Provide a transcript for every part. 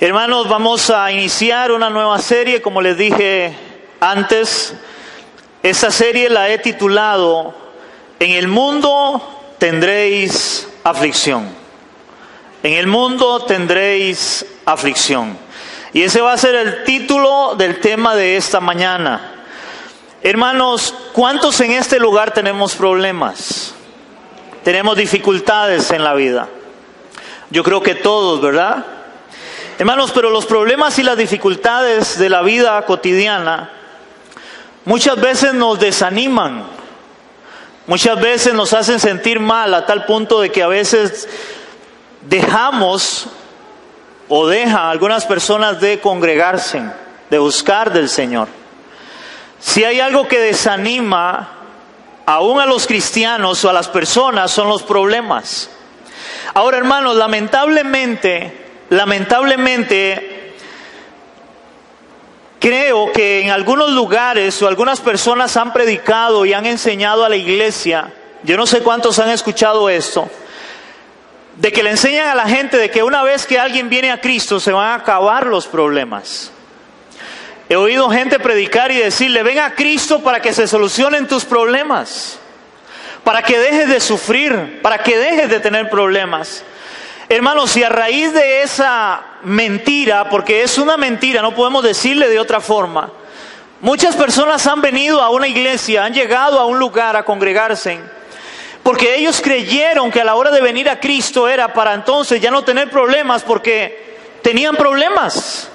Hermanos, vamos a iniciar una nueva serie, como les dije antes. Esta serie la he titulado En el mundo tendréis aflicción. En el mundo tendréis aflicción. Y ese va a ser el título del tema de esta mañana. Hermanos, ¿cuántos en este lugar tenemos problemas? Tenemos dificultades en la vida. Yo creo que todos, ¿verdad? Hermanos, pero los problemas y las dificultades de la vida cotidiana muchas veces nos desaniman, muchas veces nos hacen sentir mal a tal punto de que a veces dejamos o dejan algunas personas de congregarse, de buscar del Señor. Si hay algo que desanima aún a los cristianos o a las personas, son los problemas. Ahora, hermanos, lamentablemente, creo que en algunos lugares o algunas personas han predicado y han enseñado a la iglesia, yo no sé cuántos han escuchado esto, de que le enseñan a la gente de que una vez que alguien viene a Cristo se van a acabar los problemas. He oído gente predicar y decirle, ven a Cristo para que se solucionen tus problemas, para que dejes de sufrir, para que dejes de tener problemas. Hermanos, si a raíz de esa mentira, porque es una mentira, no podemos decirle de otra forma, muchas personas han venido a una iglesia, han llegado a un lugar a congregarse, porque ellos creyeron que a la hora de venir a Cristo era para entonces ya no tener problemas, porque tenían problemas.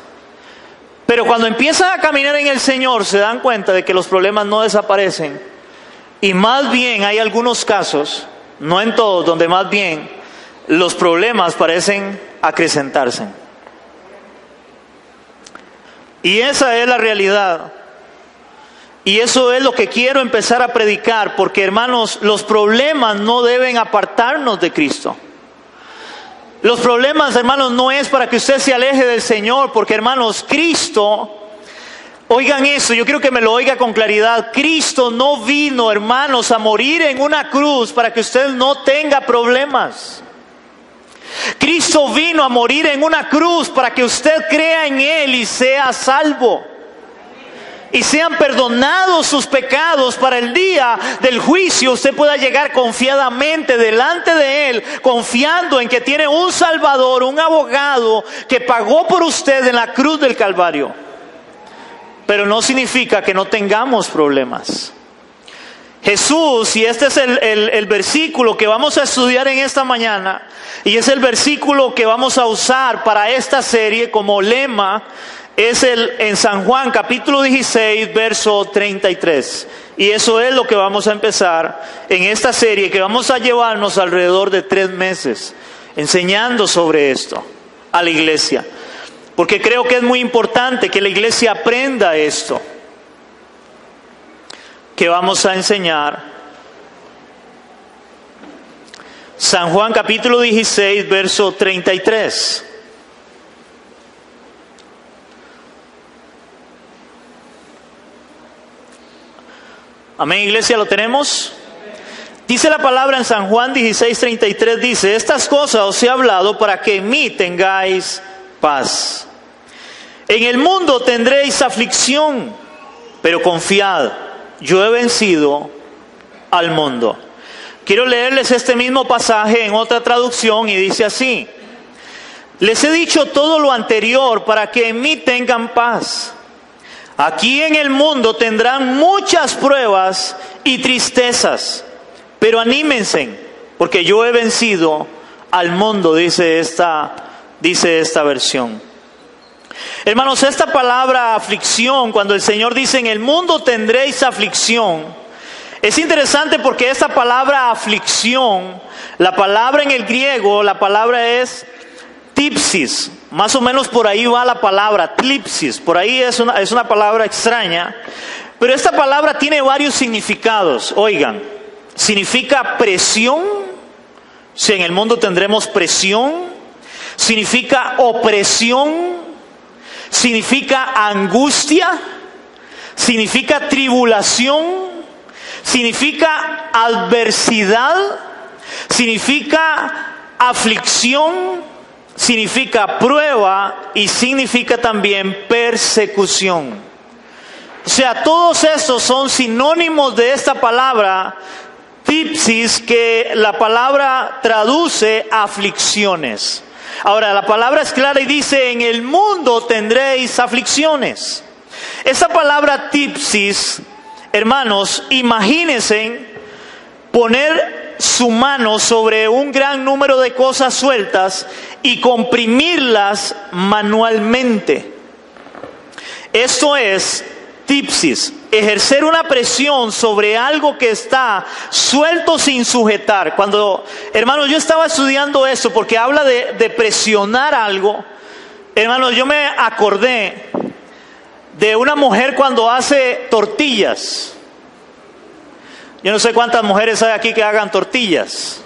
Pero cuando empiezan a caminar en el Señor, se dan cuenta de que los problemas no desaparecen. Y más bien hay algunos casos, no en todos, donde más bien los problemas parecen acrecentarse. Y esa es la realidad. Y eso es lo que quiero empezar a predicar, porque hermanos, los problemas no deben apartarnos de Cristo. Los problemas, hermanos, no es para que usted se aleje del Señor, porque hermanos, Cristo, oigan eso, yo quiero que me lo oiga con claridad. Cristo no vino, hermanos, a morir en una cruz para que usted no tenga problemas. Cristo vino a morir en una cruz para que usted crea en Él y sea salvo. Y sean perdonados sus pecados para el día del juicio. Usted pueda llegar confiadamente delante de Él, confiando en que tiene un Salvador, un abogado que pagó por usted en la cruz del Calvario. Pero no significa que no tengamos problemas. Jesús, y este es el versículo que vamos a estudiar en esta mañana, y es el versículo que vamos a usar para esta serie como lema, es en San Juan capítulo 16, verso 33. Y eso es lo que vamos a empezar en esta serie, que vamos a llevarnos alrededor de 3 meses, enseñando sobre esto a la iglesia. Porque creo que es muy importante que la iglesia aprenda esto que vamos a enseñar. San Juan capítulo 16, verso 33. Amén, iglesia, ¿lo tenemos? Dice la palabra en San Juan 16, 33, dice, estas cosas os he hablado para que en mí tengáis paz. En el mundo tendréis aflicción, pero confiad, yo he vencido al mundo. Quiero leerles este mismo pasaje en otra traducción y dice así: les he dicho todo lo anterior para que en mí tengan paz. Aquí en el mundo tendrán muchas pruebas y tristezas, pero anímense, porque yo he vencido al mundo, dice esta versión. Hermanos, esta palabra aflicción, cuando el Señor dice en el mundo tendréis aflicción, es interesante porque esta palabra aflicción, la palabra en el griego, la palabra es tipsis, más o menos por ahí va la palabra, tlipsis, por ahí es una palabra extraña, pero esta palabra tiene varios significados. Oigan, significa presión, si en el mundo tendremos presión, significa opresión, significa angustia, significa tribulación, significa adversidad, significa aflicción, significa prueba y significa también persecución. O sea, todos estos son sinónimos de esta palabra tipsis, que la palabra traduce aflicciones. Ahora, la palabra es clara y dice: en el mundo tendréis aflicciones. Esta palabra tipsis, hermanos, imagínense poner su mano sobre un gran número de cosas sueltas y comprimirlas manualmente. Esto es tipsis, ejercer una presión sobre algo que está suelto sin sujetar. Cuando, hermanos, yo estaba estudiando esto, porque habla de presionar algo, hermanos, yo me acordé de una mujer cuando hace tortillas. Yo no sé cuántas mujeres hay aquí que hagan tortillas.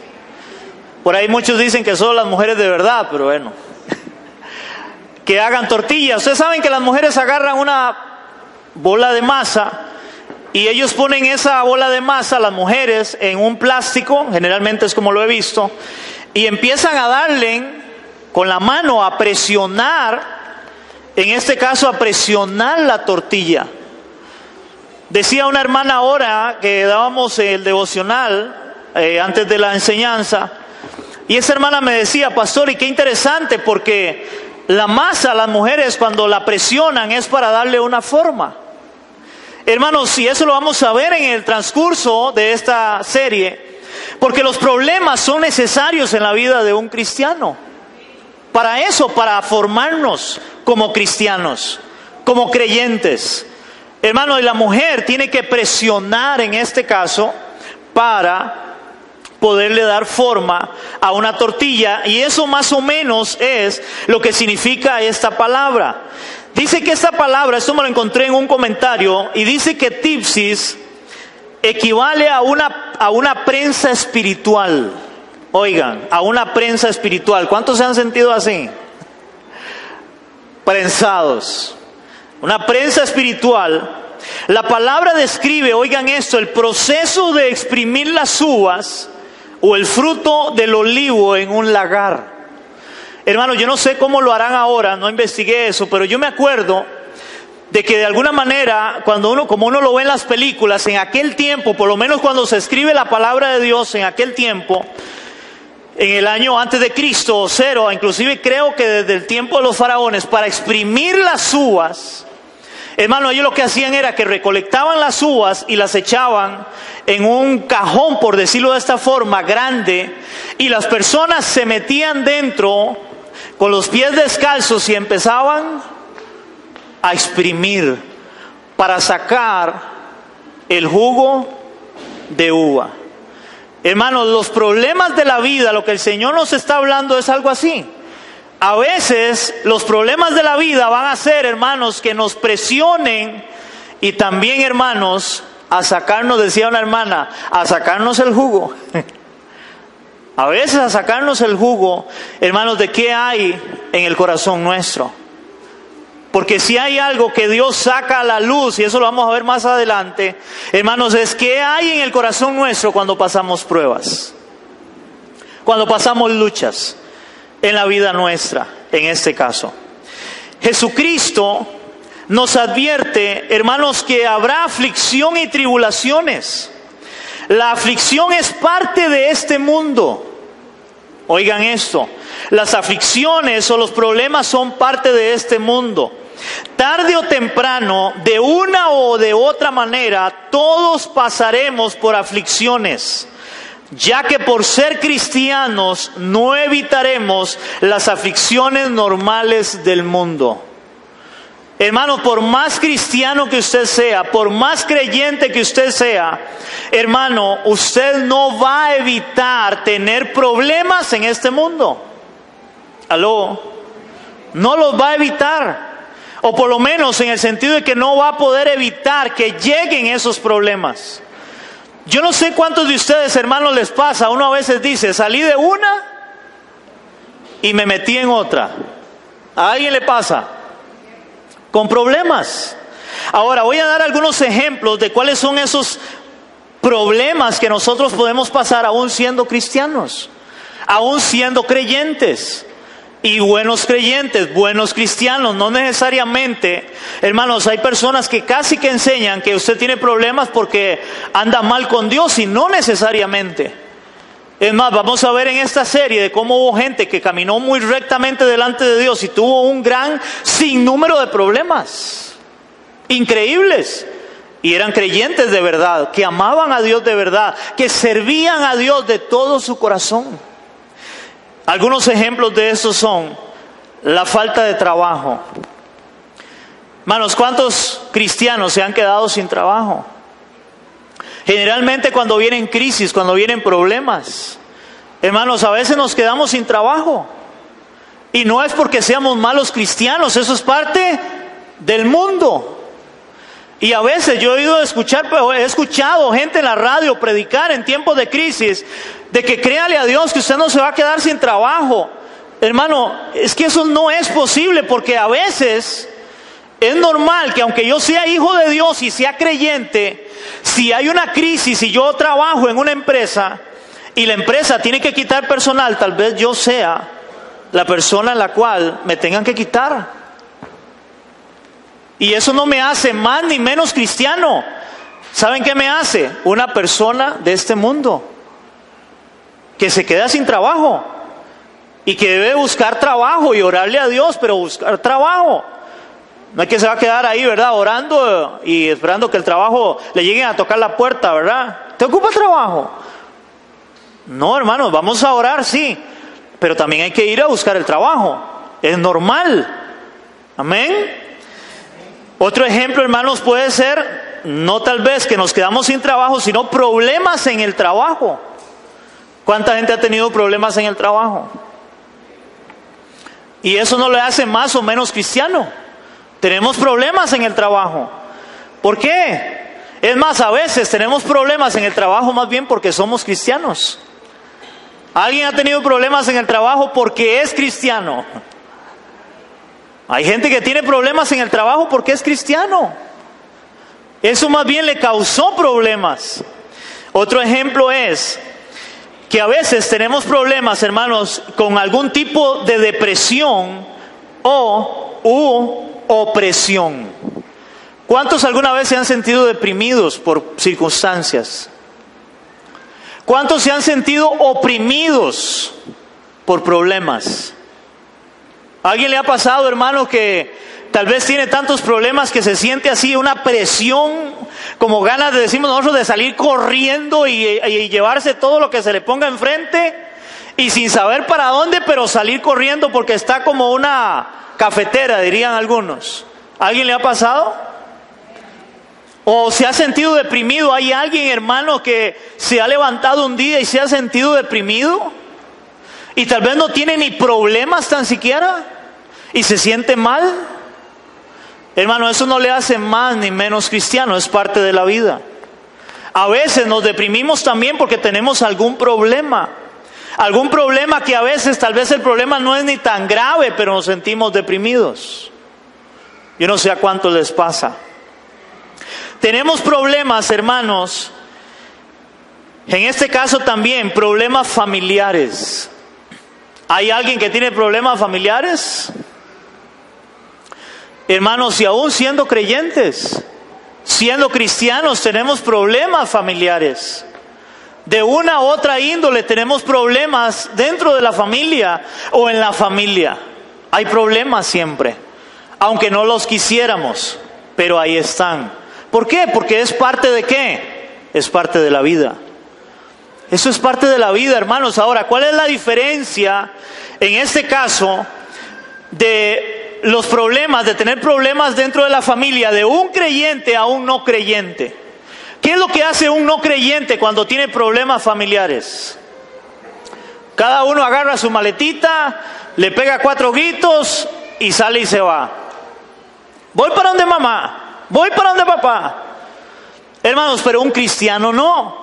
Por ahí muchos dicen que solo las mujeres de verdad, pero bueno. Que hagan tortillas. Ustedes saben que las mujeres agarran una bola de masa y ellos ponen esa bola de masa, las mujeres, en un plástico, generalmente es como lo he visto, y empiezan a darle con la mano, a presionar, en este caso a presionar la tortilla. Decía una hermana ahora que dábamos el devocional antes de la enseñanza, y esa hermana me decía: pastor, y qué interesante, porque la masa, las mujeres cuando la presionan es para darle una forma. Hermanos, y eso lo vamos a ver en el transcurso de esta serie, porque los problemas son necesarios en la vida de un cristiano. Para eso, para formarnos como cristianos, como creyentes. Hermano, y la mujer tiene que presionar en este caso para poderle dar forma a una tortilla, y eso más o menos es lo que significa esta palabra. Dice que esta palabra, esto me lo encontré en un comentario, y dice que tipsis equivale a una prensa espiritual. Oigan, a una prensa espiritual. ¿Cuántos se han sentido así? Prensados. Una prensa espiritual. La palabra describe, oigan esto, el proceso de exprimir las uvas o el fruto del olivo en un lagar. Hermano, yo no sé cómo lo harán ahora, no investigué eso, pero yo me acuerdo de que de alguna manera, como uno lo ve en las películas, en aquel tiempo, por lo menos cuando se escribe la palabra de Dios en aquel tiempo, en el año antes de Cristo, 0, inclusive creo que desde el tiempo de los faraones, para exprimir las uvas, hermano, ellos lo que hacían era que recolectaban las uvas y las echaban en un cajón, por decirlo de esta forma, grande, y las personas se metían dentro con los pies descalzos y empezaban a exprimir para sacar el jugo de uva. Hermanos, los problemas de la vida, lo que el Señor nos está hablando es algo así. A veces los problemas de la vida van a ser, hermanos, que nos presionen, y también, hermanos, a sacarnos, decía una hermana, a sacarnos el jugo. A veces a sacarnos el jugo, hermanos, de qué hay en el corazón nuestro. Porque si hay algo que Dios saca a la luz, y eso lo vamos a ver más adelante, hermanos, es qué hay en el corazón nuestro cuando pasamos pruebas, cuando pasamos luchas en la vida nuestra, en este caso. Jesucristo nos advierte, hermanos, que habrá aflicción y tribulaciones. La aflicción es parte de este mundo. Oigan esto, las aflicciones o los problemas son parte de este mundo. Tarde o temprano, de una o de otra manera, todos pasaremos por aflicciones, ya que por ser cristianos no evitaremos las aflicciones normales del mundo. Hermano, por más cristiano que usted sea, por más creyente que usted sea, hermano, usted no va a evitar tener problemas en este mundo. ¿Aló? No los va a evitar. O por lo menos en el sentido de que no va a poder evitar que lleguen esos problemas. Yo no sé cuántos de ustedes, hermanos, les pasa. Uno a veces dice, salí de una y me metí en otra. ¿A alguien le pasa? Con problemas. Ahora voy a dar algunos ejemplos de cuáles son esos problemas que nosotros podemos pasar aún siendo cristianos, aún siendo creyentes. Y buenos creyentes, buenos cristianos, no necesariamente, hermanos, hay personas que casi que enseñan que usted tiene problemas porque anda mal con Dios y no necesariamente. Es más, vamos a ver en esta serie de cómo hubo gente que caminó muy rectamente delante de Dios y tuvo un gran sinnúmero de problemas increíbles. Y eran creyentes de verdad, que amaban a Dios de verdad, que servían a Dios de todo su corazón. Algunos ejemplos de eso son la falta de trabajo. Hermanos, ¿cuántos cristianos se han quedado sin trabajo? Generalmente cuando vienen crisis, cuando vienen problemas, hermanos, a veces nos quedamos sin trabajo. Y no es porque seamos malos cristianos, eso es parte del mundo. Y a veces yo he escuchado gente en la radio predicar en tiempos de crisis, de que créale a Dios que usted no se va a quedar sin trabajo. Hermano, es que eso no es posible, porque a veces es normal que aunque yo sea hijo de Dios y sea creyente, si hay una crisis y yo trabajo en una empresa y la empresa tiene que quitar personal, tal vez yo sea la persona en la cual me tengan que quitar. Y eso no me hace más ni menos cristiano. ¿Saben qué me hace? Una persona de este mundo que se queda sin trabajo y que debe buscar trabajo y orarle a Dios, pero buscar trabajo. No es que se va a quedar ahí, ¿verdad? Orando y esperando que el trabajo le lleguen a tocar la puerta, ¿verdad? ¿Te ocupa trabajo? No, hermanos, vamos a orar, sí, pero también hay que ir a buscar el trabajo. Es normal. Amén. Otro ejemplo, hermanos, puede ser, no tal vez que nos quedamos sin trabajo, sino problemas en el trabajo. ¿Cuánta gente ha tenido problemas en el trabajo? Y eso no le hace más o menos cristiano. Tenemos problemas en el trabajo. ¿Por qué? Es más, a veces tenemos problemas en el trabajo más bien porque somos cristianos. ¿Alguien ha tenido problemas en el trabajo porque es cristiano? Hay gente que tiene problemas en el trabajo porque es cristiano. Eso más bien le causó problemas. Otro ejemplo es que a veces tenemos problemas, hermanos, con algún tipo de depresión u opresión. ¿Cuántos alguna vez se han sentido deprimidos por circunstancias? ¿Cuántos se han sentido oprimidos por problemas? ¿A alguien le ha pasado, hermano, que tal vez tiene tantos problemas que se siente así una presión, como ganas, decimos nosotros, de salir corriendo y llevarse todo lo que se le ponga enfrente y sin saber para dónde, pero salir corriendo porque está como una cafetera, dirían algunos? ¿A alguien le ha pasado? ¿O se ha sentido deprimido? ¿Hay alguien, hermano, que se ha levantado un día y se ha sentido deprimido? Y tal vez no tiene ni problemas tan siquiera y se siente mal. Hermano, eso no le hace más ni menos cristiano, es parte de la vida. A veces nos deprimimos también porque tenemos algún problema que a veces tal vez el problema no es ni tan grave, pero nos sentimos deprimidos. Yo no sé a cuántos les pasa. Tenemos problemas, hermanos, en este caso también problemas familiares. ¿Hay alguien que tiene problemas familiares? Hermanos, y aún siendo creyentes, siendo cristianos, tenemos problemas familiares. De una u otra índole tenemos problemas dentro de la familia o en la familia. Hay problemas siempre, aunque no los quisiéramos, pero ahí están. ¿Por qué? Porque es parte de ¿qué? Es parte de la vida. Eso es parte de la vida, hermanos. Ahora, ¿cuál es la diferencia en este caso de los problemas, de tener problemas dentro de la familia, de un creyente a un no creyente? ¿Qué es lo que hace un no creyente cuando tiene problemas familiares? Cada uno agarra su maletita, le pega 4 gritos y sale y se va. Voy para donde mamá, voy para donde papá. Hermanos, pero un cristiano no.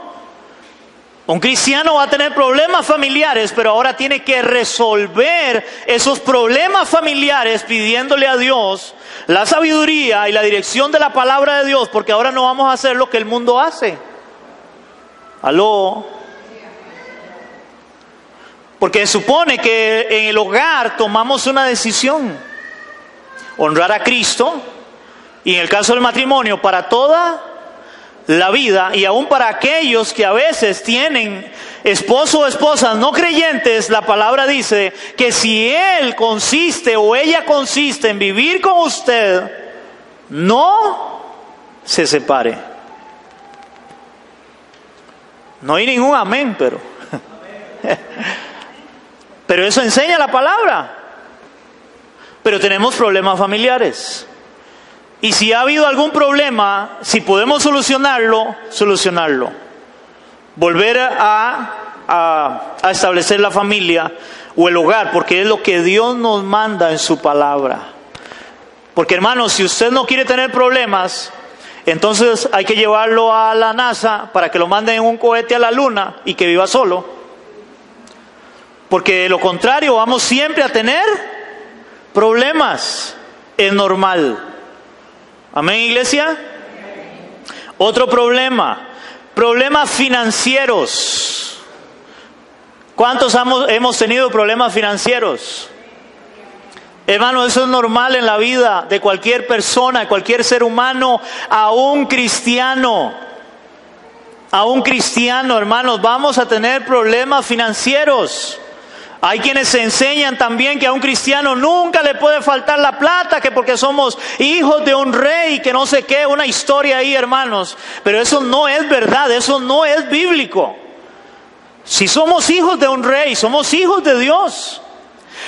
Un cristiano va a tener problemas familiares, pero ahora tiene que resolver esos problemas familiares pidiéndole a Dios la sabiduría y la dirección de la palabra de Dios, porque ahora no vamos a hacer lo que el mundo hace. ¿Aló? Porque se supone que en el hogar tomamos una decisión. Honrar a Cristo, y en el caso del matrimonio, para toda la vida, y aún para aquellos que a veces tienen esposo o esposas no creyentes, la palabra dice que si él consiste o ella consiste en vivir con usted, no se separe. No hay ningún amén, pero eso enseña la palabra. Pero tenemos problemas familiares. Y si ha habido algún problema, si podemos solucionarlo. Volver a establecer la familia o el hogar, porque es lo que Dios nos manda en su palabra. Porque hermanos, si usted no quiere tener problemas, entonces hay que llevarlo a la NASA para que lo manden en un cohete a la luna y que viva solo. Porque de lo contrario vamos siempre a tener problemas. Es normal. Amén, iglesia. Otro problema. Problemas financieros. ¿Cuántos hemos tenido problemas financieros? Hermano, eso es normal en la vida de cualquier persona, de cualquier ser humano, a un cristiano. A un cristiano, hermanos, vamos a tener problemas financieros. Hay quienes enseñan también que a un cristiano nunca le puede faltar la plata, que porque somos hijos de un rey, que no sé qué, una historia ahí, hermanos. Pero eso no es verdad, eso no es bíblico. Si somos hijos de un rey, somos hijos de Dios.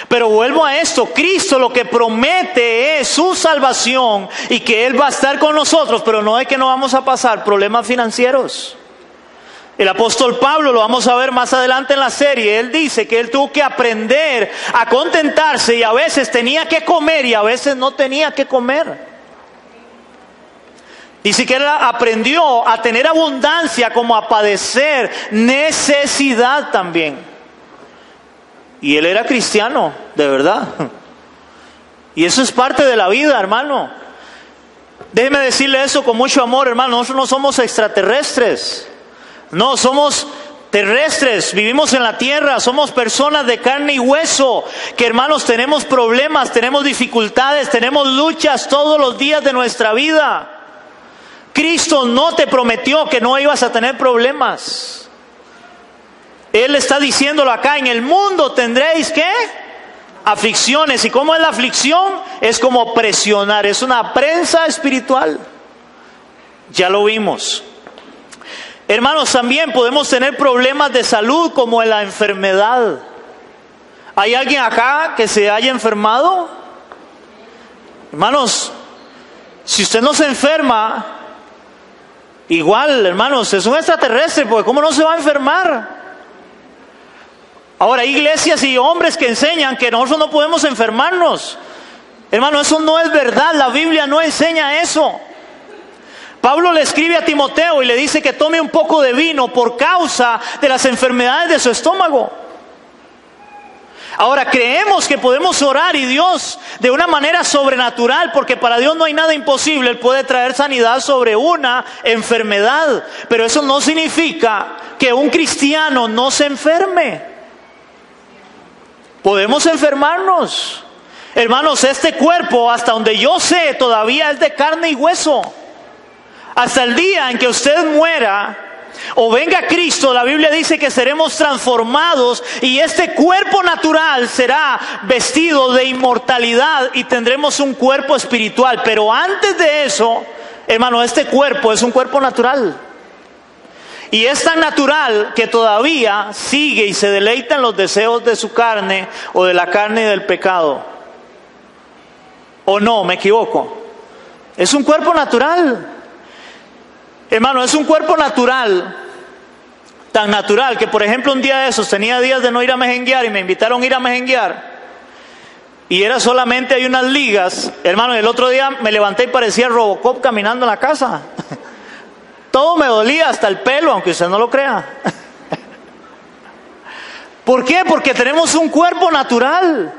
Pero vuelvo a esto, Cristo lo que promete es su salvación y que Él va a estar con nosotros, pero no es que no vamos a pasar problemas financieros. El apóstol Pablo, lo vamos a ver más adelante en la serie, él dice que él tuvo que aprender a contentarse y a veces tenía que comer y a veces no tenía que comer. Dice que él aprendió a tener abundancia como a padecer necesidad también. Y él era cristiano, de verdad. Y eso es parte de la vida, hermano. Déjeme decirle eso con mucho amor, hermano. Nosotros no somos extraterrestres. No, somos terrestres, vivimos en la tierra, somos personas de carne y hueso, que hermanos tenemos problemas, tenemos dificultades, tenemos luchas todos los días de nuestra vida. Cristo no te prometió que no ibas a tener problemas. Él está diciéndolo acá, en el mundo tendréis ¿qué? Aflicciones. ¿Y cómo es la aflicción? Es como presionar, es una prensa espiritual. Ya lo vimos. Hermanos, también podemos tener problemas de salud como en la enfermedad. ¿Hay alguien acá que se haya enfermado? Hermanos, si usted no se enferma, igual, hermanos, es un extraterrestre, porque ¿cómo no se va a enfermar? Ahora, hay iglesias y hombres que enseñan que nosotros no podemos enfermarnos. Hermano, eso no es verdad, la Biblia no enseña eso. Pablo le escribe a Timoteo y le dice que tome un poco de vino por causa de las enfermedades de su estómago. Ahora, creemos que podemos orar y Dios de una manera sobrenatural, porque para Dios no hay nada imposible. Él puede traer sanidad sobre una enfermedad, pero eso no significa que un cristiano no se enferme. Podemos enfermarnos. Hermanos, este cuerpo, hasta donde yo sé, todavía es de carne y hueso. Hasta el día en que usted muera o venga Cristo, la Biblia dice que seremos transformados y este cuerpo natural será vestido de inmortalidad y tendremos un cuerpo espiritual. Pero antes de eso, hermano, este cuerpo es un cuerpo natural. Y es tan natural que todavía sigue y se deleita en los deseos de su carne o de la carne y del pecado. ¿O no? ¿Me equivoco? Es un cuerpo natural. Hermano, es un cuerpo natural, tan natural que, por ejemplo, un día de esos tenía días de no ir a mejenguear y me invitaron a ir a mejenguear. Y era solamente hay unas ligas. Hermano, el otro día me levanté y parecía Robocop caminando en la casa. Todo me dolía, hasta el pelo, aunque usted no lo crea. ¿Por qué? Porque tenemos un cuerpo natural.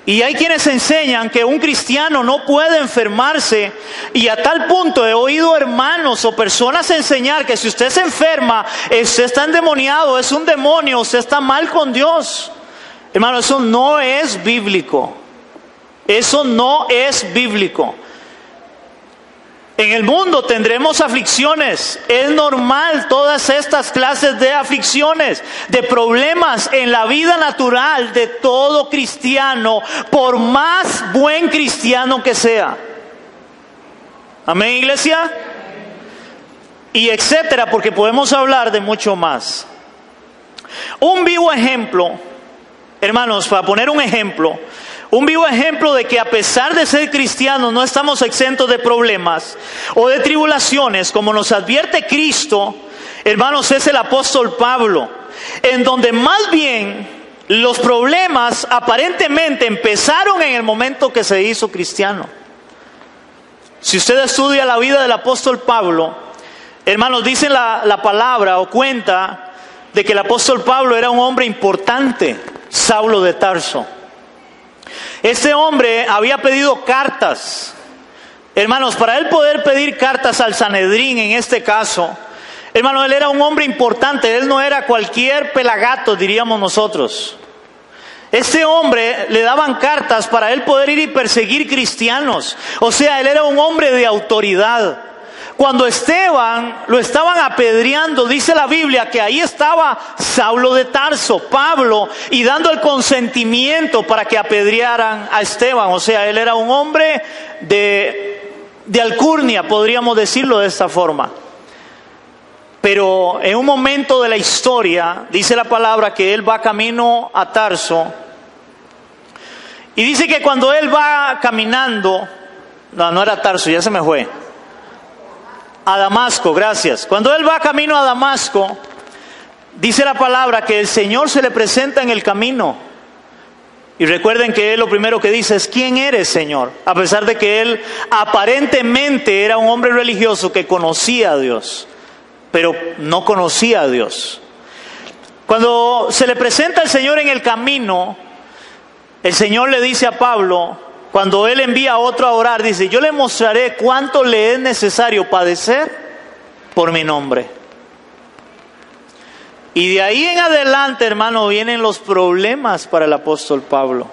Y hay quienes enseñan que un cristiano no puede enfermarse, y a tal punto he oído hermanos o personas enseñar que si usted se enferma, usted está endemoniado, es un demonio, usted está mal con Dios. Hermano, eso no es bíblico. Eso no es bíblico. En el mundo tendremos aflicciones, es normal todas estas clases de aflicciones, de problemas en la vida natural de todo cristiano, por más buen cristiano que sea. Amén, iglesia. Y etcétera, porque podemos hablar de mucho más. Un vivo ejemplo, hermanos, para poner un ejemplo, un vivo ejemplo de que a pesar de ser cristianos no estamos exentos de problemas o de tribulaciones, como nos advierte Cristo, hermanos, es el apóstol Pablo, en donde más bien los problemas aparentemente empezaron en el momento que se hizo cristiano. Si usted estudia la vida del apóstol Pablo, hermanos, dice la palabra o cuenta de que el apóstol Pablo era un hombre importante, Saulo de Tarso. Este hombre había pedido cartas, hermanos, para él poder pedir cartas al Sanedrín en este caso. Hermano, él era un hombre importante, él no era cualquier pelagato, diríamos nosotros. Este hombre le daban cartas para él poder ir y perseguir cristianos. O sea, él era un hombre de autoridad. Cuando Esteban lo estaban apedreando, dice la Biblia que ahí estaba Saulo de Tarso, Pablo, y dando el consentimiento para que apedrearan a Esteban. O sea, él era un hombre de alcurnia, podríamos decirlo de esta forma. Pero en un momento de la historia, dice la palabra que él va camino a Tarso. Y dice que cuando él va caminando, no era Tarso, ya se me fue. A Damasco, gracias. Cuando él va camino a Damasco, dice la palabra que el Señor se le presenta en el camino. Y recuerden que él lo primero que dice es: ¿quién eres, Señor? A pesar de que él aparentemente era un hombre religioso que conocía a Dios, pero no conocía a Dios. Cuando se le presenta el Señor en el camino, el Señor le dice a Pablo, cuando él envía a otro a orar, dice: yo le mostraré cuánto le es necesario padecer por mi nombre. Y de ahí en adelante, hermano, vienen los problemas para el apóstol Pablo.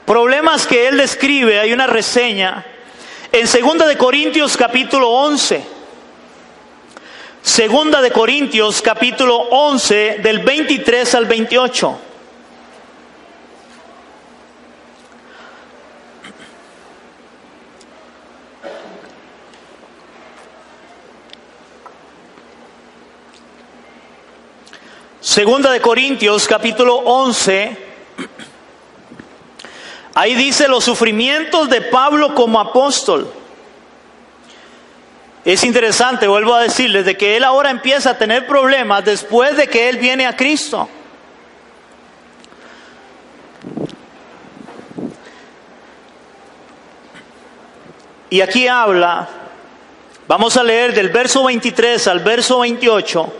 Problemas que él describe, hay una reseña en 2 de Corintios capítulo 11. 2 de Corintios capítulo 11 del 23 al 28. Segunda de Corintios capítulo 11, ahí dice los sufrimientos de Pablo como apóstol. Es interesante, vuelvo a decirles, de que él ahora empieza a tener problemas después de que él viene a Cristo. Y aquí habla, vamos a leer del verso 23 al verso 28,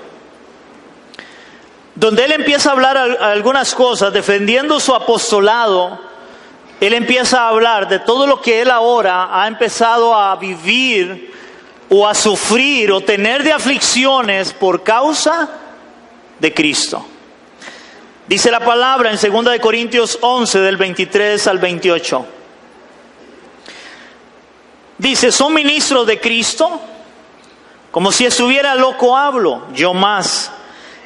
donde él empieza a hablar algunas cosas, defendiendo su apostolado. Él empieza a hablar de todo lo que él ahora ha empezado a vivir o a sufrir o tener de aflicciones por causa de Cristo. Dice la palabra en 2 de Corintios 11 del 23 al 28. Dice: ¿son ministros de Cristo? Como si estuviera loco hablo, yo más.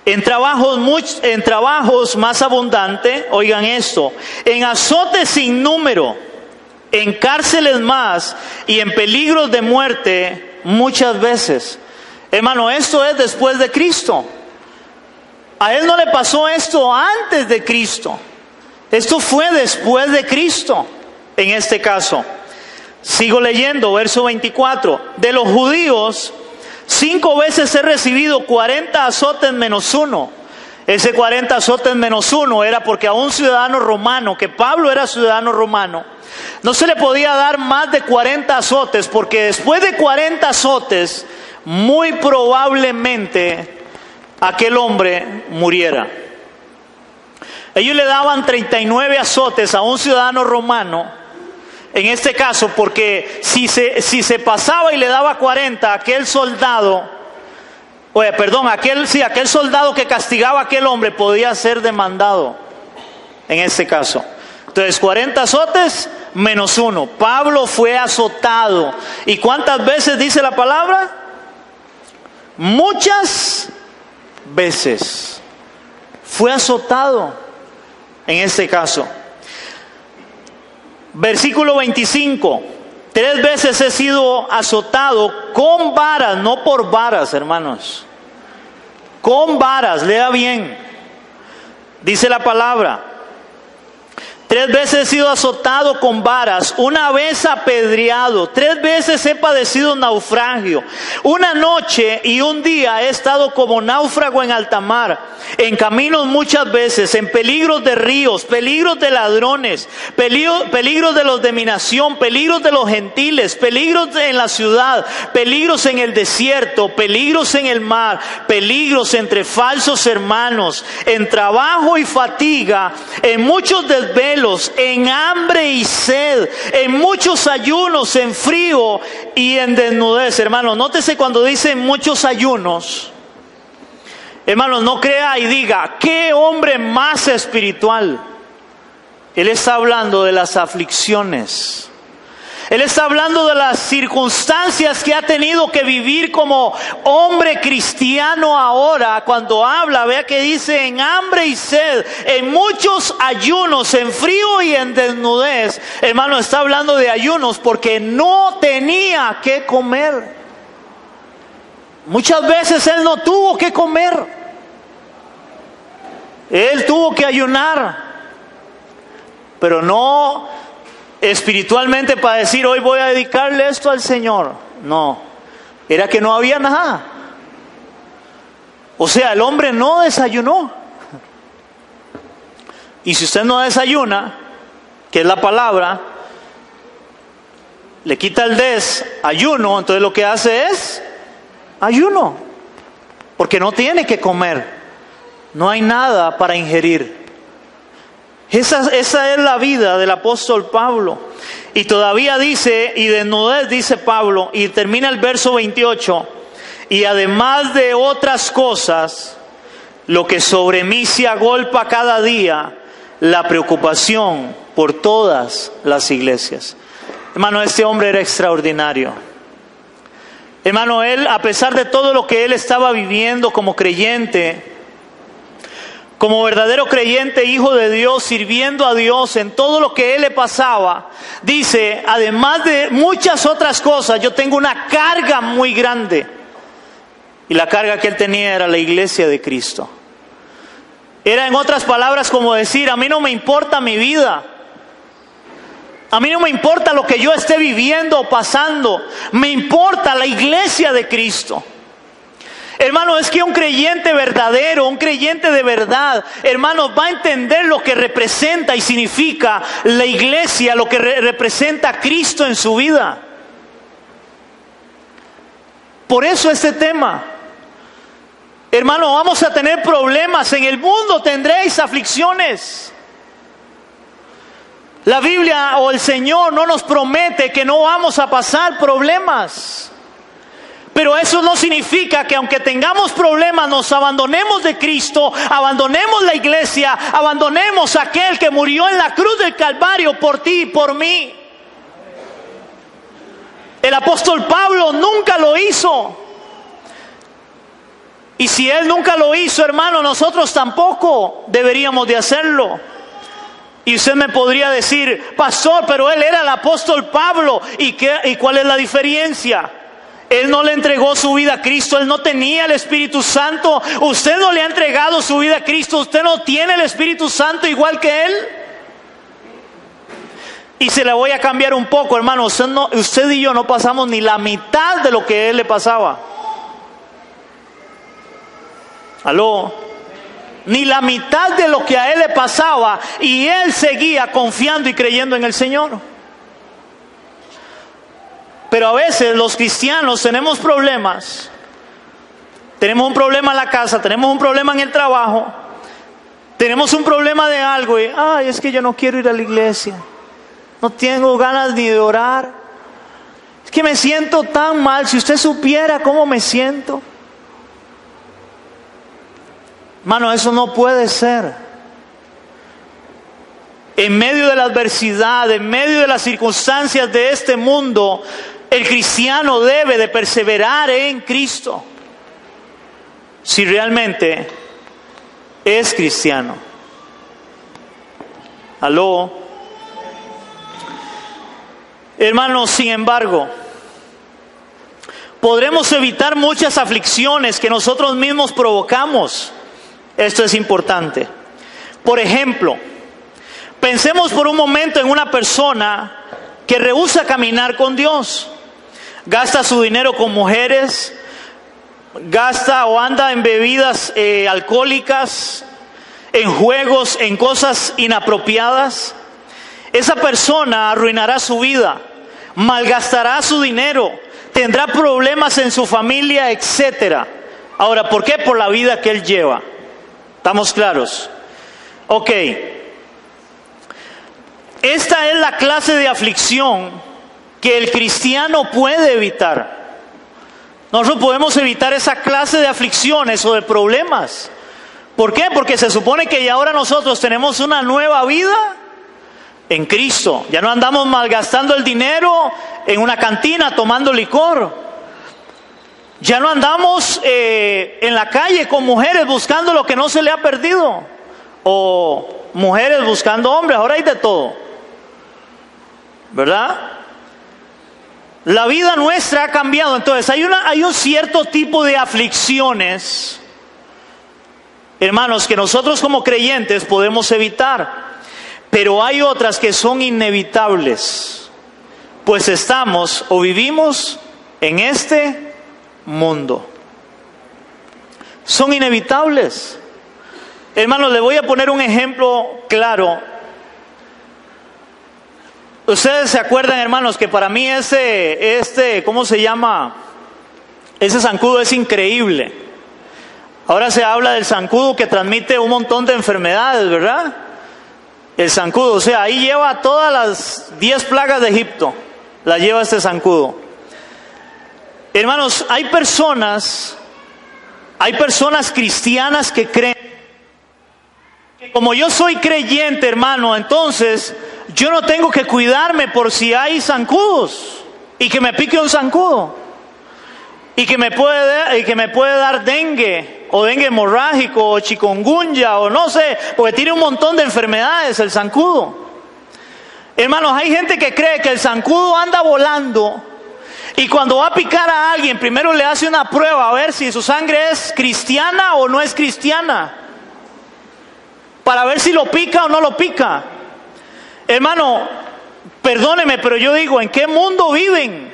En trabajos más abundante, oigan esto, en azotes sin número, en cárceles más y en peligros de muerte muchas veces. Hermano, esto es después de Cristo. A él no le pasó esto antes de Cristo. Esto fue después de Cristo, en este caso. Sigo leyendo, verso 24. De los judíos, 5 veces he recibido 40 azotes menos 1. Ese 40 azotes menos 1 era porque a un ciudadano romano, que Pablo era ciudadano romano, no se le podía dar más de 40 azotes, porque después de 40 azotes, muy probablemente aquel hombre muriera. Ellos le daban 39 azotes a un ciudadano romano, en este caso, porque si se pasaba y le daba 40, aquel soldado, aquel soldado que castigaba a aquel hombre podía ser demandado, en este caso. Entonces, 40 azotes menos 1. Pablo fue azotado. ¿Y cuántas veces dice la palabra? Muchas veces. Fue azotado en este caso. Versículo 25. 3 veces he sido azotado con varas, no por varas, hermanos. Con varas, lea bien. Dice la palabra. 3 veces he sido azotado con varas, una vez apedreado, 3 veces he padecido naufragio. Una noche y un día he estado como náufrago en alta mar, en caminos muchas veces, en peligros de ríos, peligros de ladrones, peligros de los de mi nación, peligros de los gentiles, peligros en la ciudad, peligros en el desierto, peligros en el mar, peligros entre falsos hermanos, en trabajo y fatiga, en muchos desvelos, en hambre y sed, en muchos ayunos, en frío y en desnudez. Hermanos, nótese cuando dice muchos ayunos. Hermanos, no crea y diga, ¿qué hombre más espiritual? Él está hablando de las aflicciones. Él está hablando de las circunstancias que ha tenido que vivir como hombre cristiano ahora. Cuando habla, vea que dice en hambre y sed, en muchos ayunos, en frío y en desnudez. Hermano, está hablando de ayunos porque no tenía que comer. Muchas veces él no tuvo que comer. Él tuvo que ayunar. Pero no espiritualmente para decir, hoy voy a dedicarle esto al Señor. No, era que no había nada. O sea, el hombre no desayunó. Y si usted no desayuna, que es la palabra, le quita el ayuno, entonces lo que hace es ayuno. Porque no tiene que comer. No hay nada para ingerir. Esa es la vida del apóstol Pablo. Y todavía dice, y desnudez dice Pablo, y termina el verso 28, y además de otras cosas, lo que sobre mí se agolpa cada día, la preocupación por todas las iglesias. Hermano, este hombre era extraordinario. Hermano, él, a pesar de todo lo que él estaba viviendo como creyente, como verdadero creyente, hijo de Dios, sirviendo a Dios en todo lo que él le pasaba, dice, además de muchas otras cosas, yo tengo una carga muy grande. Y la carga que él tenía era la iglesia de Cristo. Era, en otras palabras, como decir, a mí no me importa mi vida. A mí no me importa lo que yo esté viviendo o pasando. Me importa la iglesia de Cristo. Hermano, es que un creyente verdadero, un creyente de verdad, hermano, va a entender lo que representa y significa la iglesia, lo que representa a Cristo en su vida. Por eso este tema. Hermano, vamos a tener problemas. En el mundo tendréis aflicciones. La Biblia o el Señor no nos promete que no vamos a pasar problemas. Pero eso no significa que aunque tengamos problemas nos abandonemos de Cristo, abandonemos la iglesia, abandonemos a aquel que murió en la cruz del Calvario por ti y por mí. El apóstol Pablo nunca lo hizo. Y si él nunca lo hizo, hermano, nosotros tampoco deberíamos de hacerlo. Y usted me podría decir, pastor, pero él era el apóstol Pablo. ¿Y cuál es la diferencia? Él no le entregó su vida a Cristo, él no tenía el Espíritu Santo. Usted no le ha entregado su vida a Cristo, usted no tiene el Espíritu Santo igual que él. Y se la voy a cambiar un poco, hermano. Usted y yo no pasamos ni la mitad de lo que él le pasaba. ¿Aló? Ni la mitad de lo que a él le pasaba, y él seguía confiando y creyendo en el Señor. Pero a veces los cristianos tenemos problemas. Tenemos un problema en la casa, tenemos un problema en el trabajo, Tenemos un problema de algo y, es que yo no quiero ir a la iglesia. No tengo ganas ni de orar. Es que me siento tan mal. Si usted supiera cómo me siento. Hermano, eso no puede ser. En medio de la adversidad, en medio de las circunstancias de este mundo, el cristiano debe de perseverar en Cristo. Si realmente es cristiano. ¿Aló? Hermanos, sin embargo, podremos evitar muchas aflicciones que nosotros mismos provocamos. Esto es importante. Por ejemplo, pensemos por un momento en una persona que rehúsa caminar con Dios. Gasta su dinero con mujeres, gasta o anda en bebidas alcohólicas, en juegos, en cosas inapropiadas. Esa persona arruinará su vida, malgastará su dinero, tendrá problemas en su familia, etc. Ahora, ¿por qué? Por la vida que él lleva. ¿Estamos claros? Ok. Esta es la clase de aflicción que el cristiano puede evitar. Nosotros podemos evitar esa clase de aflicciones o de problemas. ¿Por qué? Porque se supone que ya ahora nosotros tenemos una nueva vida en Cristo. Ya no andamos malgastando el dinero en una cantina tomando licor. Ya no andamos en la calle con mujeres buscando lo que no se le ha perdido. O mujeres buscando hombres. Ahora hay de todo. ¿Verdad? La vida nuestra ha cambiado. Entonces hay un cierto tipo de aflicciones, hermanos, que nosotros como creyentes podemos evitar. Pero hay otras que son inevitables. Pues estamos o vivimos en este mundo. Son inevitables. Hermanos, le voy a poner un ejemplo claro. Ustedes se acuerdan, hermanos, que para mí ¿cómo se llama? Ese zancudo es increíble. Ahora se habla del zancudo que transmite un montón de enfermedades, ¿verdad? El zancudo, o sea, ahí lleva todas las 10 plagas de Egipto. Las lleva este zancudo. Hermanos, hay personas cristianas que creen que como yo soy creyente, hermano, entonces yo no tengo que cuidarme por si hay zancudos y que me pique un zancudo y que me puede dar dengue o dengue hemorrágico o chikungunya o no sé, porque tiene un montón de enfermedades el zancudo. Hermanos, hay gente que cree que el zancudo anda volando y cuando va a picar a alguien primero le hace una prueba a ver si su sangre es cristiana o no es cristiana, para ver si lo pica o no lo pica. Hermano, perdóneme, pero yo digo, ¿en qué mundo viven?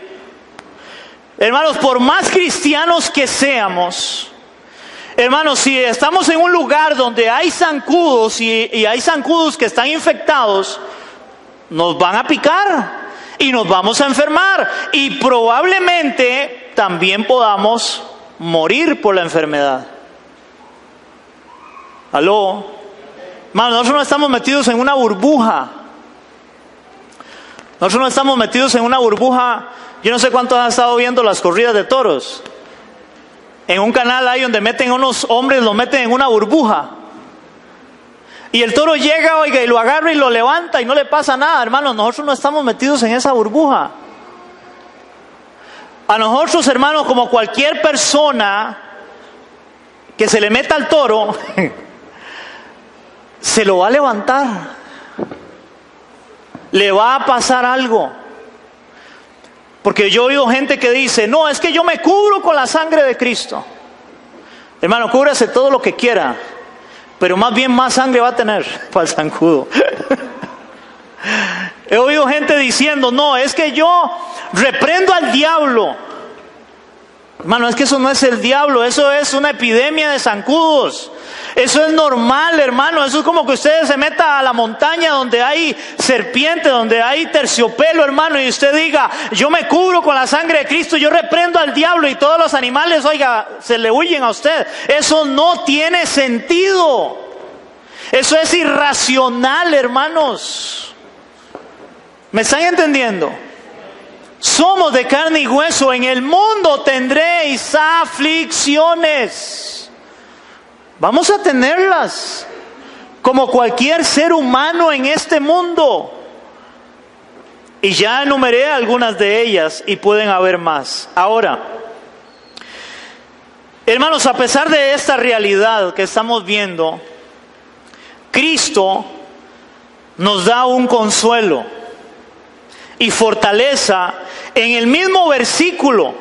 Hermanos, por más cristianos que seamos, hermanos, si estamos en un lugar donde hay zancudos y hay zancudos que están infectados, nos van a picar y nos vamos a enfermar y probablemente también podamos morir por la enfermedad. ¿Aló? Hermanos, nosotros no estamos metidos en una burbuja. Nosotros no estamos metidos en una burbuja. Yo no sé cuántos han estado viendo las corridas de toros. En un canal hay donde meten unos hombres, lo meten en una burbuja. Y el toro llega, oiga, y lo agarra y lo levanta y no le pasa nada. Hermanos, nosotros no estamos metidos en esa burbuja. A nosotros, hermanos, como cualquier persona que se le meta al toro, se lo va a levantar. Le va a pasar algo. Porque yo he oído gente que dice, no, es que yo me cubro con la sangre de Cristo. Hermano, cúbrase todo lo que quiera, pero más bien más sangre va a tener para el zancudo. He oído gente diciendo, no, es que yo reprendo al diablo. Hermano, es que eso no es el diablo, eso es una epidemia de zancudos. Eso es normal, hermano. Eso es como que usted se meta a la montaña donde hay serpiente, donde hay terciopelo, hermano, y usted diga, yo me cubro con la sangre de Cristo, yo reprendo al diablo y todos los animales, oiga, se le huyen a usted. Eso no tiene sentido. Eso es irracional, hermanos. ¿Me están entendiendo? Somos de carne y hueso. En el mundo tendréis aflicciones. Vamos a tenerlas, como cualquier ser humano en este mundo. Y ya enumeré algunas de ellas y pueden haber más. Ahora, hermanos, a pesar de esta realidad que estamos viendo, Cristo nos da un consuelo y fortaleza en el mismo versículo,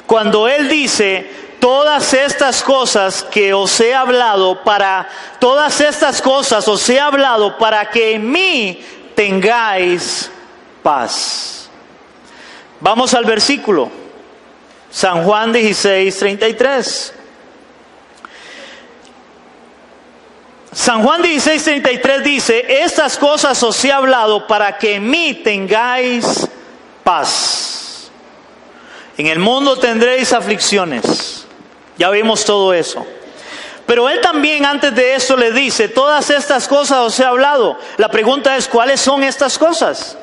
cuando Él dice: todas estas cosas que os he hablado, para que en mí tengáis paz. Vamos al versículo. San Juan 16:33. San Juan 16:33 dice: estas cosas os he hablado para que en mí tengáis paz. En el mundo tendréis aflicciones. Ya vimos todo eso. Pero Él también antes de eso le dice: todas estas cosas os he hablado. La pregunta es: ¿cuáles son estas cosas?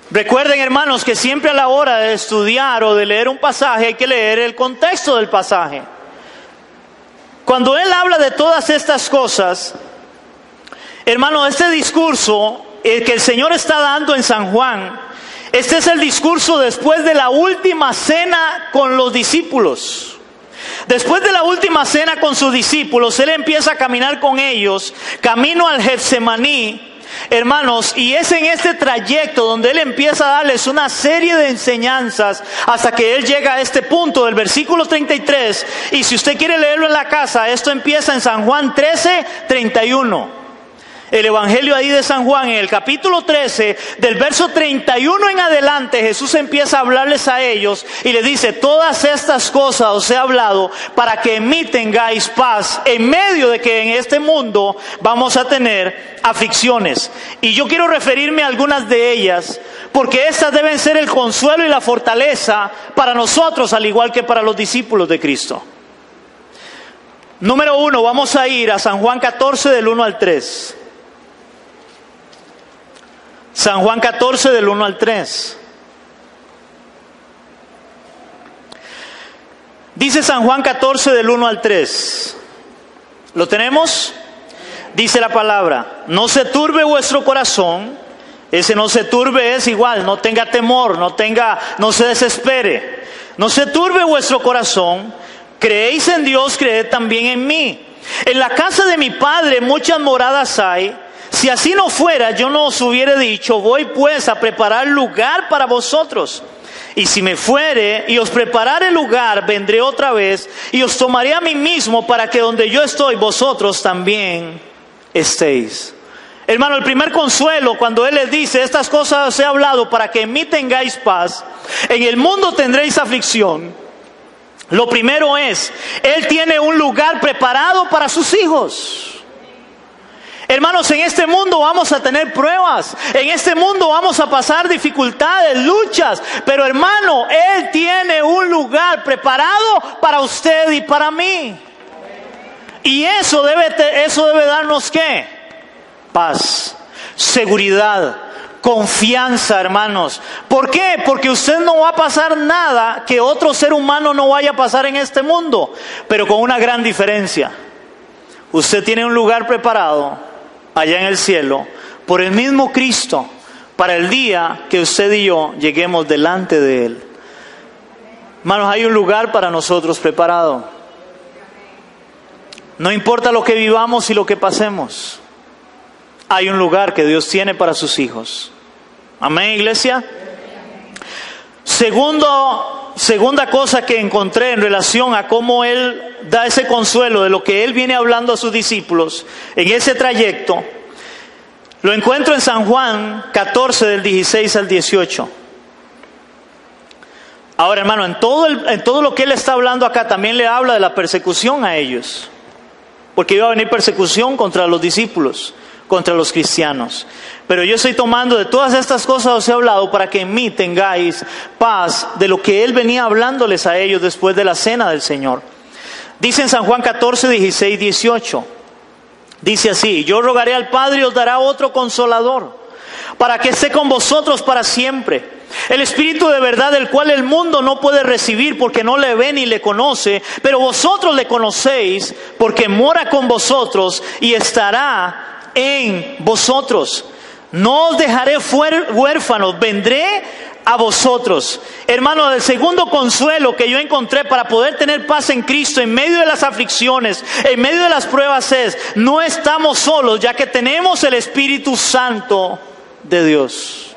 Recuerden, hermanos, que siempre a la hora de estudiar o de leer un pasaje hay que leer el contexto del pasaje. Cuando Él habla de todas estas cosas, hermano, este discurso que el Señor está dando en San Juan, este es el discurso después de la última cena con los discípulos. Después de la última cena con sus discípulos, Él empieza a caminar con ellos, camino al Getsemaní, hermanos, y es en este trayecto donde Él empieza a darles una serie de enseñanzas hasta que Él llega a este punto del versículo 33. Y si usted quiere leerlo en la casa, esto empieza en San Juan 13:31. El Evangelio ahí de San Juan, en el capítulo 13, del verso 31 en adelante, Jesús empieza a hablarles a ellos y les dice: todas estas cosas os he hablado para que en mí tengáis paz, en medio de que en este mundo vamos a tener aflicciones. Y yo quiero referirme a algunas de ellas, porque estas deben ser el consuelo y la fortaleza para nosotros, al igual que para los discípulos de Cristo. Número 1, vamos a ir a San Juan 14 del 1 al 3. San Juan 14 del 1 al 3. Dice San Juan 14 del 1 al 3. ¿Lo tenemos? Dice la palabra: no se turbe vuestro corazón. Ese no se turbe es igual, no tenga temor, no se desespere. No se turbe vuestro corazón. Creéis en Dios, creed también en mí. En la casa de mi Padre muchas moradas hay. Si así no fuera, yo no os hubiera dicho: voy pues a preparar lugar para vosotros. Y si me fuere y os preparare lugar, vendré otra vez y os tomaré a mí mismo, para que donde yo estoy, vosotros también estéis. Hermano, el primer consuelo, cuando Él les dice: estas cosas os he hablado para que en mí tengáis paz, en el mundo tendréis aflicción. Lo primero es: Él tiene un lugar preparado para sus hijos. Hermanos, en este mundo vamos a tener pruebas, en este mundo vamos a pasar dificultades, luchas, pero hermano, Él tiene un lugar preparado para usted y para mí. Y eso debe darnos ¿qué? Paz, seguridad, confianza, hermanos. ¿Por qué? Porque usted no va a pasar nada que otro ser humano no vaya a pasar en este mundo, pero con una gran diferencia. Usted tiene un lugar preparado allá en el cielo, por el mismo Cristo, para el día que usted y yo lleguemos delante de Él. Hermanos, hay un lugar para nosotros preparado. No importa lo que vivamos y lo que pasemos, hay un lugar que Dios tiene para sus hijos. Amén, iglesia. Segunda cosa que encontré en relación a cómo Él da ese consuelo de lo que Él viene hablando a sus discípulos en ese trayecto, lo encuentro en San Juan 14 del 16 al 18. Ahora, hermano, en todo lo que Él está hablando acá, también le habla de la persecución a ellos, porque iba a venir persecución contra los discípulos, contra los cristianos. Pero yo estoy tomando de todas estas cosas os he hablado para que en mí tengáis paz, de lo que Él venía hablándoles a ellos después de la cena del Señor. Dice en San Juan 14, 16, 18: Dice así: yo rogaré al Padre y os dará otro consolador, para que esté con vosotros para siempre. El Espíritu de verdad, el cual el mundo no puede recibir porque no le ve ni le conoce, pero vosotros le conocéis porque mora con vosotros y estará en vosotros. No os dejaré huérfanos, vendré a vosotros. Hermano, el segundo consuelo que yo encontré para poder tener paz en Cristo en medio de las aflicciones, en medio de las pruebas, es: no estamos solos, ya que tenemos el Espíritu Santo de Dios.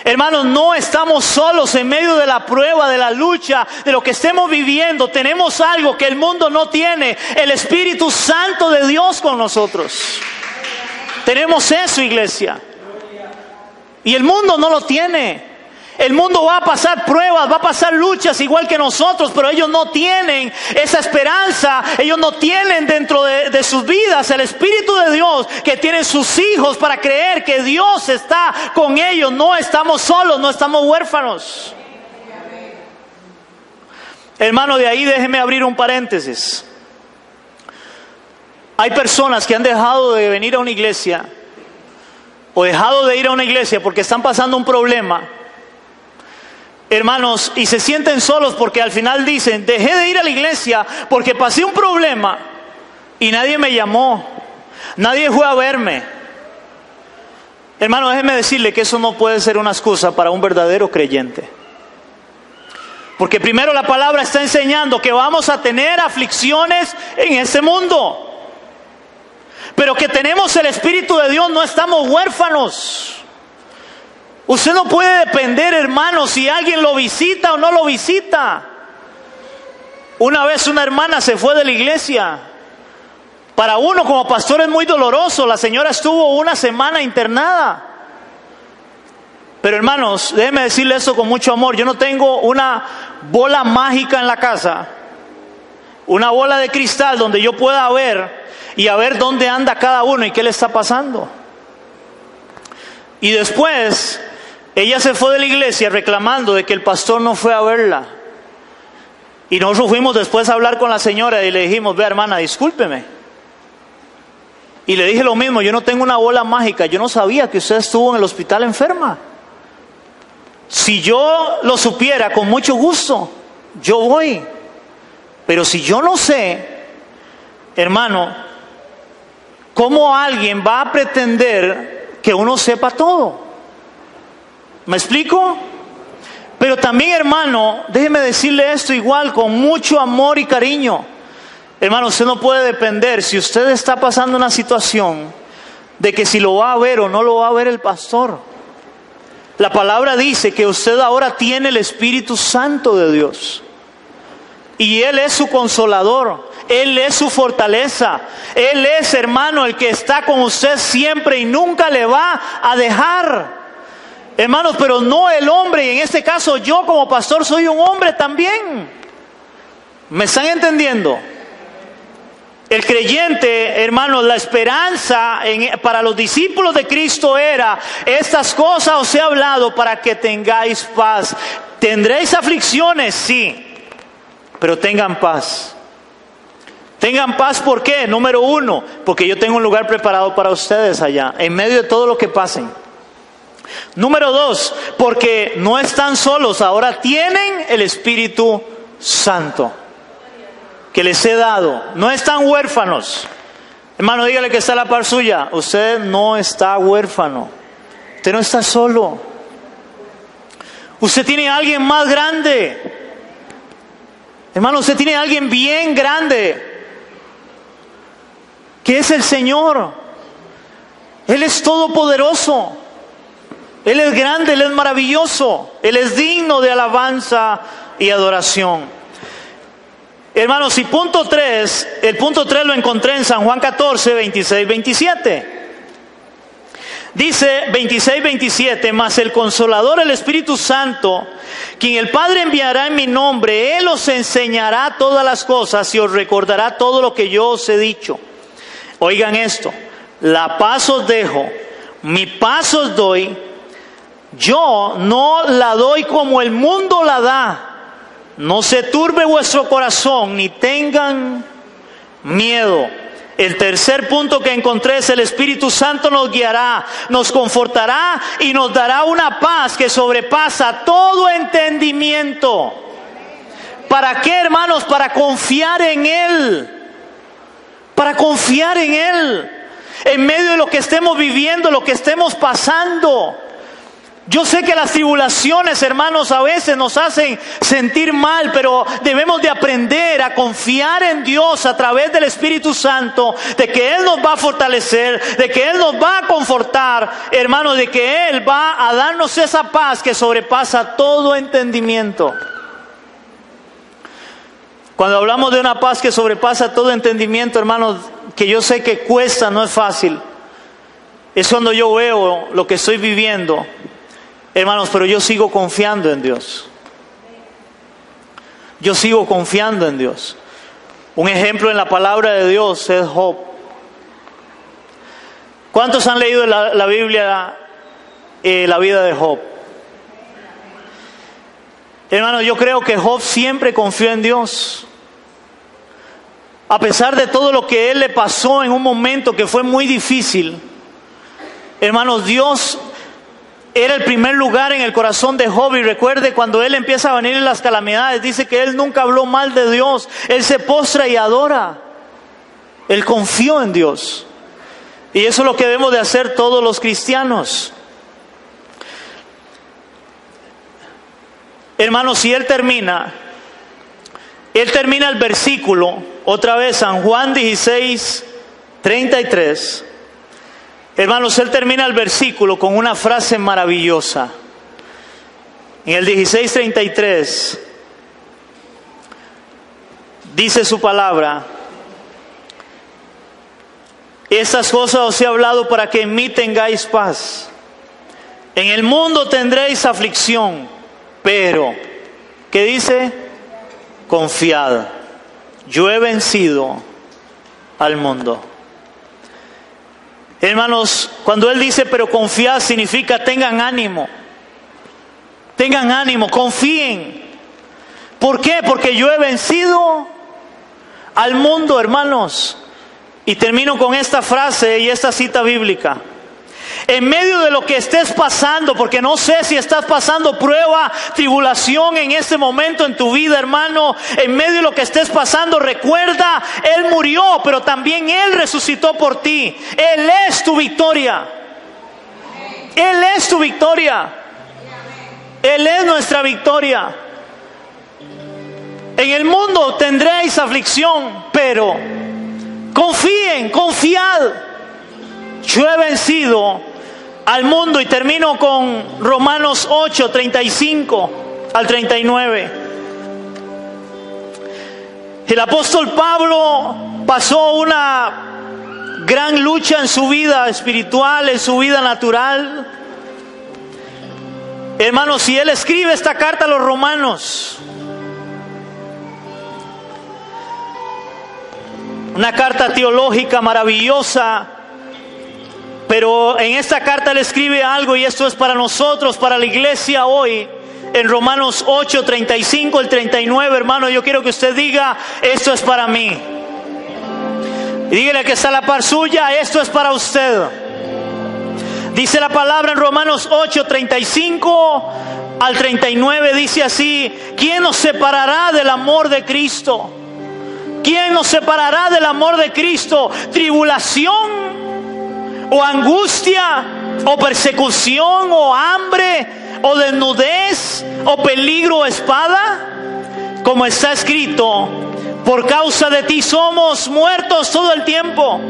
Hermanos, no estamos solos en medio de la prueba, de la lucha, de lo que estemos viviendo. Tenemos algo que el mundo no tiene: el Espíritu Santo de Dios con nosotros. Tenemos eso, iglesia. Y el mundo no lo tiene. El mundo va a pasar pruebas, va a pasar luchas igual que nosotros, pero ellos no tienen esa esperanza, ellos no tienen dentro de sus vidas el Espíritu de Dios que tienen sus hijos para creer que Dios está con ellos. No estamos solos, no estamos huérfanos. Hermano, de ahí déjeme abrir un paréntesis. Hay personas que han dejado de venir a una iglesia o dejado de ir a una iglesia porque están pasando un problema, hermanos, y se sienten solos porque al final dicen: dejé de ir a la iglesia porque pasé un problema y nadie me llamó, nadie fue a verme. Hermano, déjeme decirle que eso no puede ser una excusa para un verdadero creyente. Porque primero la palabra está enseñando que vamos a tener aflicciones en este mundo, pero que tenemos el Espíritu de Dios, no estamos huérfanos. Usted no puede depender, hermano, si alguien lo visita o no lo visita. Una vez una hermana se fue de la iglesia. Para uno como pastor es muy doloroso. La señora estuvo una semana internada. Pero hermanos, déjenme decirle esto con mucho amor. Yo no tengo una bola mágica en la casa, una bola de cristal donde yo pueda ver y a ver dónde anda cada uno y qué le está pasando. Y después ella se fue de la iglesia reclamando de que el pastor no fue a verla. Y nosotros fuimos después a hablar con la señora y le dijimos: ve, hermana, discúlpeme. Y le dije lo mismo: yo no tengo una bola mágica, yo no sabía que usted estuvo en el hospital enferma. Si yo lo supiera, con mucho gusto, yo voy. Pero si yo no sé, hermano, ¿cómo alguien va a pretender que uno sepa todo? ¿Me explico? Pero también, hermano, déjeme decirle esto igual con mucho amor y cariño. Hermano, usted no puede depender, si usted está pasando una situación, de que si lo va a ver o no lo va a ver el pastor. La palabra dice que usted ahora tiene el Espíritu Santo de Dios. Y Él es su consolador, Él es su fortaleza. Él es, hermano, el que está con usted siempre y nunca le va a dejar. Hermanos, pero no el hombre, y en este caso yo como pastor soy un hombre también. ¿Me están entendiendo? El creyente, hermanos, la esperanza para los discípulos de Cristo era: estas cosas os he hablado para que tengáis paz. ¿Tendréis aflicciones? Sí, pero tengan paz. Tengan paz, ¿por qué? Número uno, porque yo tengo un lugar preparado para ustedes allá, en medio de todo lo que pasen. Número dos, porque no están solos, ahora tienen el Espíritu Santo que les he dado. No están huérfanos. Hermano, dígale que está a la par suya: usted no está huérfano, usted no está solo. Usted tiene a alguien más grande. Hermano, usted tiene a alguien bien grande, que es el Señor. Él es todopoderoso, Él es grande, Él es maravilloso, Él es digno de alabanza y adoración. Hermanos, y el punto 3 lo encontré en San Juan 14, 26, 27. Dice 26, 27: mas el Consolador, el Espíritu Santo, quien el Padre enviará en mi nombre, Él os enseñará todas las cosas y os recordará todo lo que yo os he dicho. Oigan esto: la paz os dejo, mi paz os doy. Yo no la doy como el mundo la da. No se turbe vuestro corazón, ni tengan miedo. El tercer punto que encontré es: el Espíritu Santo nos guiará, nos confortará y nos dará una paz que sobrepasa todo entendimiento. ¿Para qué, hermanos? Para confiar en Él. Para confiar en Él. En medio de lo que estemos viviendo, lo que estemos pasando. Yo sé que las tribulaciones, hermanos, a veces nos hacen sentir mal, pero debemos de aprender a confiar en Dios a través del Espíritu Santo, de que Él nos va a fortalecer, de que Él nos va a confortar, hermanos, de que Él va a darnos esa paz que sobrepasa todo entendimiento. Cuando hablamos de una paz que sobrepasa todo entendimiento, hermanos, que yo sé que cuesta, no es fácil, es cuando yo veo lo que estoy viviendo. Hermanos, pero yo sigo confiando en Dios. Yo sigo confiando en Dios. Un ejemplo en la palabra de Dios es Job. ¿Cuántos han leído la Biblia, la vida de Job? Hermanos, yo creo que Job siempre confió en Dios. A pesar de todo lo que él le pasó en un momento que fue muy difícil. Hermanos, Dios era el primer lugar en el corazón de Job. Y recuerde, cuando él empieza a venir las calamidades, dice que él nunca habló mal de Dios. Él se postra y adora. Él confió en Dios. Y eso es lo que debemos de hacer todos los cristianos. Hermanos, si él termina el versículo, otra vez San Juan 16:33. Hermanos, él termina el versículo con una frase maravillosa. En el 16:33 dice su palabra: estas cosas os he hablado para que en mí tengáis paz. En el mundo tendréis aflicción, pero, ¿qué dice? Confiad, yo he vencido al mundo. Hermanos, cuando él dice pero confiad, significa tengan ánimo. Tengan ánimo, confíen. ¿Por qué? Porque yo he vencido al mundo, hermanos. Y termino con esta frase y esta cita bíblica. En medio de lo que estés pasando, porque no sé si estás pasando prueba, tribulación en este momento en tu vida, hermano, en medio de lo que estés pasando, recuerda, Él murió, pero también Él resucitó por ti. Él es tu victoria. Él es tu victoria. Él es nuestra victoria. En el mundo tendréis aflicción, pero confíen, confiad. Yo he vencido al mundo. Y termino con Romanos 8:35 al 39. El apóstol Pablo pasó una gran lucha en su vida espiritual, en su vida natural. Hermanos, si él escribe esta carta a los romanos, una carta teológica maravillosa, pero en esta carta él escribe algo, y esto es para nosotros, para la iglesia hoy. En Romanos 8:35 al 39, hermano, yo quiero que usted diga: esto es para mí. Y dígale que está a la par suya: esto es para usted. Dice la palabra en Romanos 8:35 al 39, dice así: ¿quién nos separará del amor de Cristo? ¿Quién nos separará del amor de Cristo? ¿Tribulación, o angustia, o persecución, o hambre, o desnudez, o peligro, o espada? Como está escrito: por causa de ti somos muertos todo el tiempo.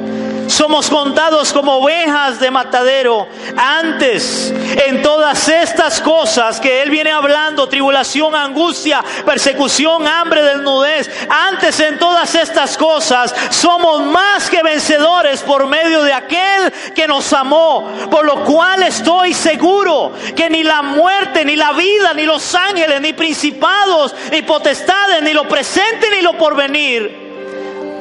Somos contados como ovejas de matadero. Antes, en todas estas cosas que él viene hablando, tribulación, angustia, persecución, hambre, desnudez, antes en todas estas cosas somos más que vencedores por medio de aquel que nos amó. Por lo cual estoy seguro que ni la muerte, ni la vida, ni los ángeles, ni principados, ni potestades, ni lo presente, ni lo porvenir,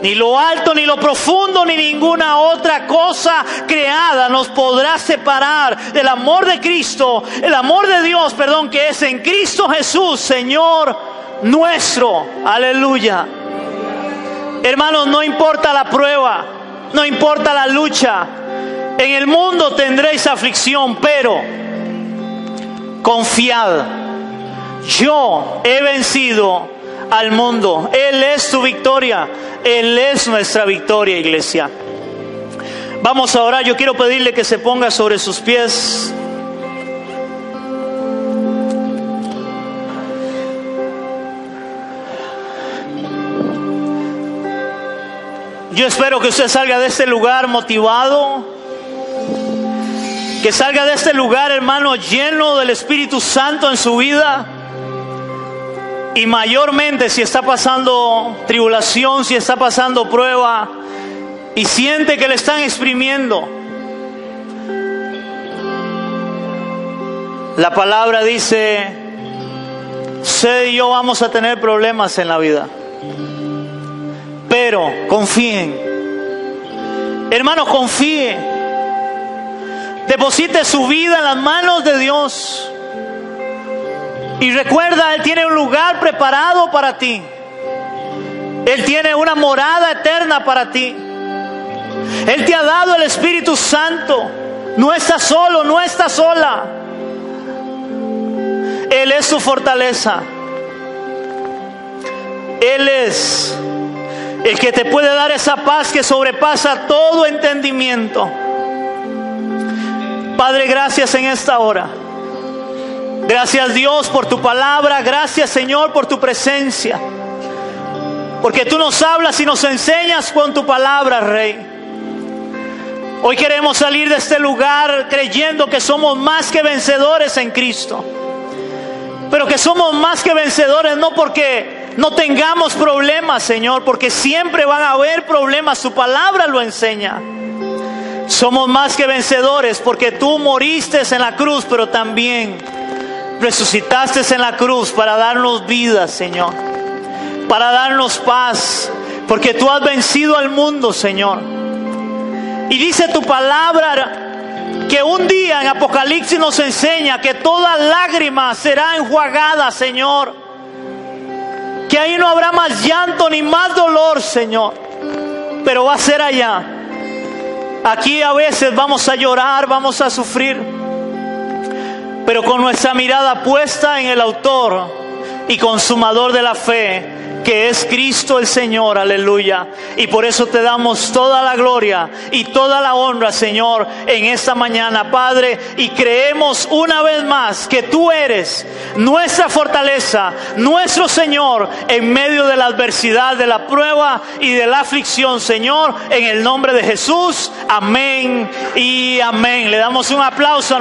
ni lo alto, ni lo profundo, ni ninguna otra cosa creada nos podrá separar del amor de Cristo, el amor de Dios, que es en Cristo Jesús, Señor nuestro. Aleluya. Hermanos, no importa la prueba, no importa la lucha. En el mundo tendréis aflicción, pero confiad, yo he vencido al mundo. Él es tu victoria, Él es nuestra victoria, iglesia. Vamos a orar. Yo quiero pedirle que se ponga sobre sus pies. Yo espero que usted salga de este lugar motivado, que salga de este lugar, hermano, lleno del Espíritu Santo en su vida. Y mayormente si está pasando tribulación, si está pasando prueba y siente que le están exprimiendo. La palabra dice, usted y yo vamos a tener problemas en la vida. Pero confíen, hermanos, confíe, deposite su vida en las manos de Dios y recuerda, Él tiene un lugar preparado para ti. Él tiene una morada eterna para ti. Él te ha dado el Espíritu Santo. No estás solo, no estás sola. Él es su fortaleza. Él es el que te puede dar esa paz que sobrepasa todo entendimiento. Padre, gracias en esta hora. Gracias, Dios, por tu palabra. Gracias, Señor, por tu presencia. Porque tú nos hablas y nos enseñas con tu palabra, Rey. Hoy queremos salir de este lugar creyendo que somos más que vencedores en Cristo. Pero que somos más que vencedores no porque no tengamos problemas, Señor, porque siempre van a haber problemas. Tu palabra lo enseña. Somos más que vencedores porque tú moriste en la cruz, pero también resucitaste en la cruz para darnos vida, Señor, para darnos paz, porque tú has vencido al mundo, Señor. Y dice tu palabra que un día en Apocalipsis nos enseña que toda lágrima será enjuagada, Señor. Que ahí no habrá más llanto ni más dolor, Señor. Pero va a ser allá. Aquí a veces vamos a llorar, vamos a sufrir. Pero con nuestra mirada puesta en el autor y consumador de la fe, que es Cristo el Señor, aleluya. Y por eso te damos toda la gloria y toda la honra, Señor, en esta mañana, Padre. Y creemos una vez más que tú eres nuestra fortaleza, nuestro Señor, en medio de la adversidad, de la prueba y de la aflicción, Señor, en el nombre de Jesús. Amén y amén. Le damos un aplauso a